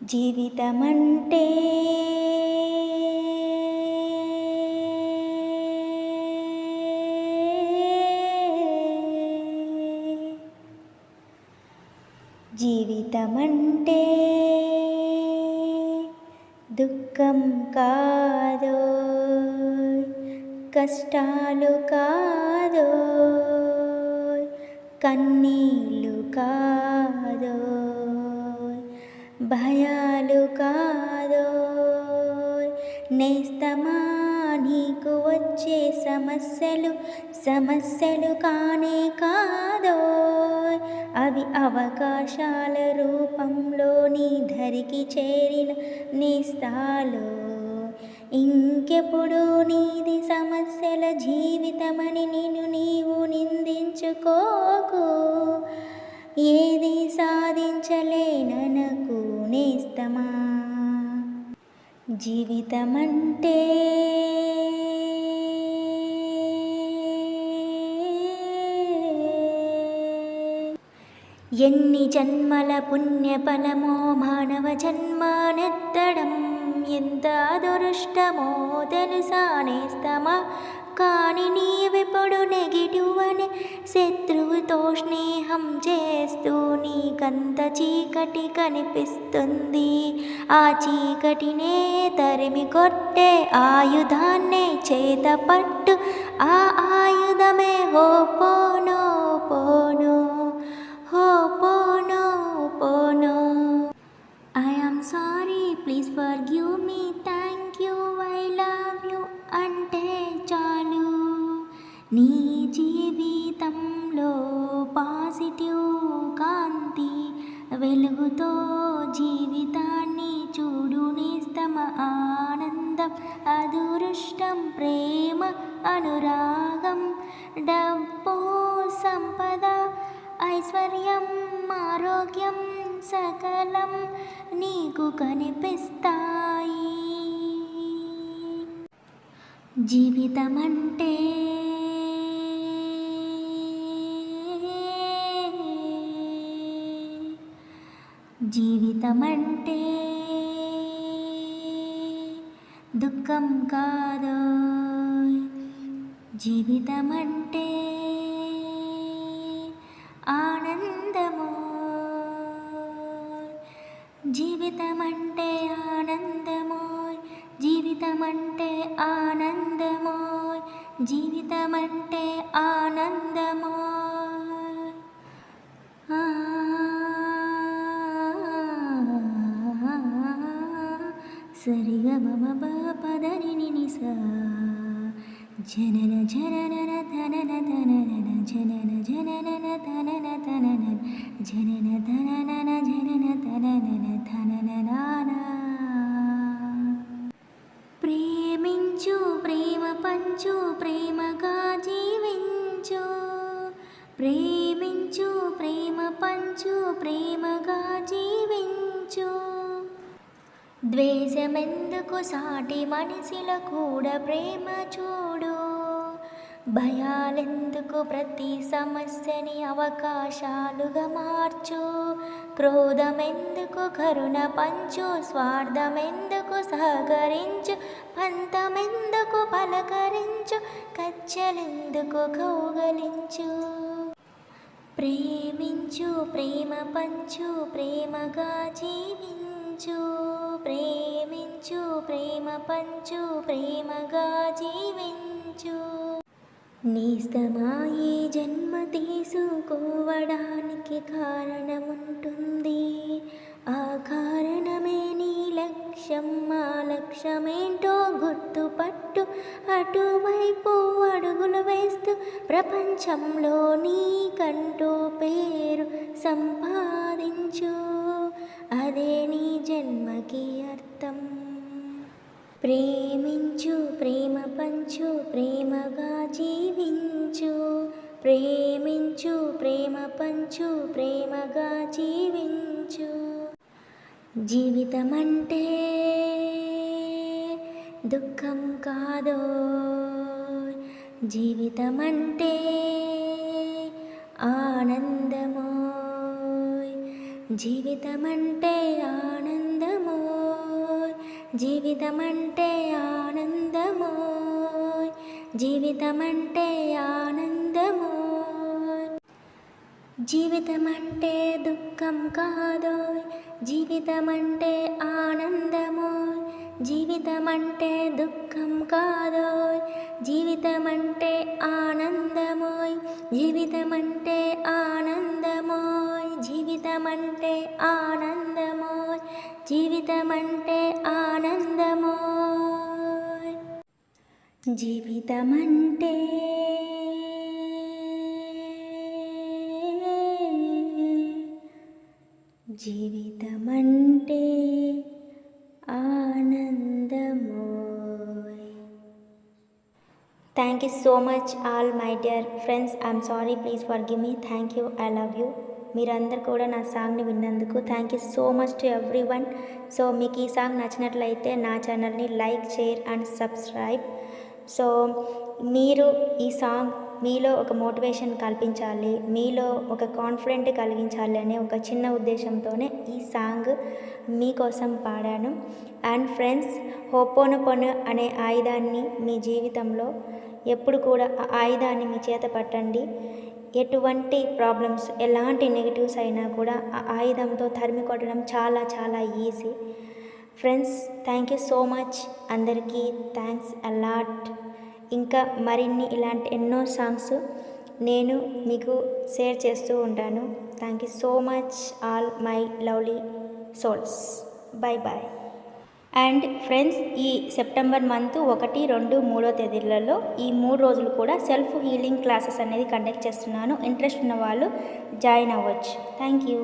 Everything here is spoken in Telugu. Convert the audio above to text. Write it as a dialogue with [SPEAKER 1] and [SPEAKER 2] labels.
[SPEAKER 1] జీవితమంటే జీవితమంటే దుఃఖం కాదో, కష్టాలు కాదో, కన్నీళ్ళు కాదో, భయాలు కాదో, నేస్తమా నీకు వచ్చే సమస్యలు కానే కాదో, అవి అవకాశాల రూపంలో నీ ధరికి చేరిన నేస్తాలో. ఇంకెప్పుడు నీది సమస్యల జీవితమని నిన్ను నీవు నిందించుకోకు. ఏది సాధించలేననకు నేస్తమా. జీవితమంటే ఎన్ని జన్మల పుణ్యఫలమో మానవ జన్మనెత్తడం ఎంత అదృష్టమో తెలుసా నేస్తమా. కానీ నీవెప్పుడు నెగిటివ్ అనే శత్రువుతో స్నేహం చేస్తూ నీకంత చీకటి కనిపిస్తుంది. ఆ చీకటినే తరిమి కొట్టే ఆయుధాన్నే చేత పట్టు. ఆ ఆయుధమే హోపోనోపోనో, హోపోనోపోనో. I am sorry, please forgive me, thank you, I love you అంటే చాలు. నీ జీవితంలో పాజిటివ్ కాంతి వెలుగుతో జీవితాన్ని చూడు నేస్తమ. ఆనందం, అదృష్టం, ప్రేమ, అనురాగం, డబ్బు, సంపద, ఐశ్వర్యం, ఆరోగ్యం సకలం నీకు కనిపిస్తాయి. జీవితమంటే జీవితమంటే దుఃఖం కాదో, జీవితమంటే ఆనందమో. జీవితమంటే ఆనందమో, జీవితమంటే ఆనందమో, జీవితమంటే ఆనందమో. సరిగమమ పదని నిసా జనన జనన తనన తనన జనన జనన తనన తనన జనన తనన జనన తనన తనన నానా. ప్రేమించు, ప్రేమ పంచు, ప్రేమగా జీవించు. ప్రేమించు, ప్రేమ పంచు, ప్రేమగా జీవించు. ద్వేషమెందుకు, సాటి మనిషిలో కూడా ప్రేమ చూడు. భయాలెందుకు, ప్రతి సమస్యని అవకాశాలుగా మార్చు. క్రోధమెందుకు, కరుణ పంచు. స్వార్థమెందుకు, సహకరించు. పంతమెందుకు, పలకరించు. కచ్చలెందుకు, కౌగలించు. ప్రేమించు, ప్రేమ పంచు, ప్రేమగా జీవించు. ప్రేమించు, ప్రేమ పంచు, ప్రేమగా జీవించు. నేస్తమా ఈ జన్మ తీసుకోవడానికి కారణముంటుంది. ఆ కారణమే నీ లక్ష్యం. ఆ లక్ష్యమేంటో గుర్తుపట్టు. అటువైపు అడుగులు వేస్తూ ప్రపంచంలో నీకంటూ పేరు సంపాదించు. అదే నీ జన్మకి అర్థం. ప్రేమించు, ప్రేమ పంచు, ప్రేమగా జీవించు. ప్రేమించు, ప్రేమ పంచు, ప్రేమగా జీవించు. జీవితమంటే దుఃఖం కాదో, జీవితమంటే ఆనందమో. జీవితమంటే ఆనందం. జీవితమంటే ఆనందమోయ్, జీవితమంటే ఆనందమోయ్, జీవితమంటే దుఃఖం కాదోయ్, జీవితమంటే ఆనందమోయ్, జీవితమంటే దుఃఖం కాదోయ్, జీవితమంటే ఆనందమోయ్, జీవితమంటే ఆనందమోయ్, జీవితమంటే ఆనందమోయ్, జీవితమంటే ఆనందమోయ్, జీవితమంటే జీవితమంటే ఆనందమోయ్. Thank you so much all my dear friends. I'm sorry, please forgive me. Thank you, I love you. మీరందరూ కూడా నా సాంగ్ని విన్నందుకు thank you so much to every one. So మీకు ఈ సాంగ్ నచ్చినట్లయితే నా ఛానల్ని like, share and subscribe. So మీరు ఈ సాంగ్ మీలో ఒక మోటివేషన్ కల్పించాలి, మీలో ఒక కాన్ఫిడెంట్ కలిగించాలి అనే ఒక చిన్న ఉద్దేశంతోనే ఈ సాంగ్ మీకోసం పాడాను. అండ్ ఫ్రెండ్స్, హోపోనోపోనో అనే ఆయుధాన్ని మీ జీవితంలో ఎప్పుడు కూడా ఆ ఆయుధాన్ని మీ చేత పట్టండి. ఎటువంటి ప్రాబ్లమ్స్, ఎలాంటి నెగిటివ్స్ అయినా కూడా ఆ ఆయుధంతో తరిమి కొట్టడం చాలా చాలా easy. Friends, thank you so much. అందరికీ థ్యాంక్స్ అలాట్. ఇంకా మరిన్ని ఇలాంటి ఎన్నో సాంగ్స్ నేను మీకు షేర్ చేస్తూ ఉంటాను. Thank you so much all my lovely souls. Bye bye. And friends, ఈ సెప్టెంబర్ మంత్ 1, 2, 3 తేదీలలో ఈ 3 రోజులు కూడా సెల్ఫ్ హీలింగ్ క్లాసెస్ అనేది కండక్ట్ చేస్తున్నాను. ఇంట్రెస్ట్ ఉన్న వాళ్ళు జాయిన్ అవ్వచ్చు. Thank you.